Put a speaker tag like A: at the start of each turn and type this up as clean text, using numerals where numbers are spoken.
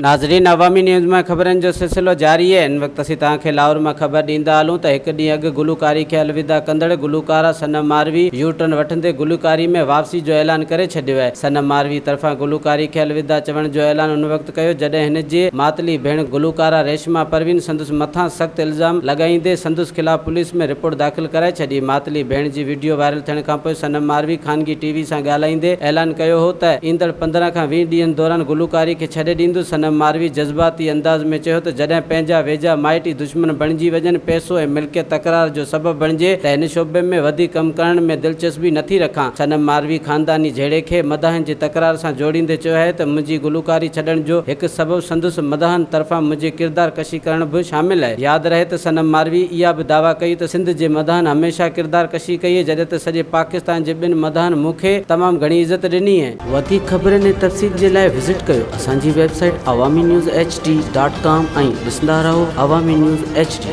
A: नाज़रीन, अवामी न्यूज़ में ख़बरनि जो सिलसिलो जारी है। इन वक्त असीं तव्हांखे लाहौर में ख़बर ॾींदा हलूं त हिकु ॾींहुं अॻु गुलूकारी खे अलविदा कंदड़ गुलूकारा सनम मारवी यू टर्न वठंदे गुलूकारी में वापसी जो ऐलान करे छॾियो आहे। सनम मारवी तरफ़ां गुलूकारी खे अलविदा चवण जो ऐलान उन वक़्तु कयो जॾहिं हिन जे मातली भेण गुलूकारा रेशमा परवीन संदुसि मथां सख़्तु इल्ज़ाम लॻाईंदे संदुसि ख़िलाफ़ पुलिस में रिपोर्ट दाख़िल कराए छॾी। मातली भेण जी वीडियो वायरल थियण खां पोइ सनम मारवी ख़ानगी टीवी सां ॻाल्हाईंदे ऐलान कयो हो त ईंदड़ 15 खां 20 ॾींहनि दौरान गुलूकारी खे छॾे ॾींदुसि। सनम मारवी जज़्बाती अंदाज़ में चयो त जॾहिं पंहिंजा वेझा माइटी दुश्मन बणिजी वञनि, पैसो ऐं मिल्कियत तकरार जो सबबु बणिजे त हिन शोबे में वधीक कमु करण में दिलचस्पी नथी रखां। सनम मारवी ख़ानदानी जहिड़े खे मदाहनि जी तकरार सां जोड़ींदे चयो आहे त मुंहिंजी गुलूकारी छॾण जो हिकु सबबु संदुसि मदाहनि तरफ़ां मुंहिंजे किरदार कशी करण बि शामिल आहे। यादि रहे त सनम मारवी इहा बि दावा कई त सिंध जे मदाहनि हमेशह किरदार कशी कई है, जॾहिं त सॼे पाकिस्तान जे ॿिनि मदाहनि मूंखे तमामु घणी इज़त ॾिनी आहे। वधीक ख़बरनि ऐं तफ़सील जे लाइ विज़िट कयो असांजी वेबसाइट awamiNewsHD.com ऐं ॾिसंदा रहो अवामी न्यूज़ HD।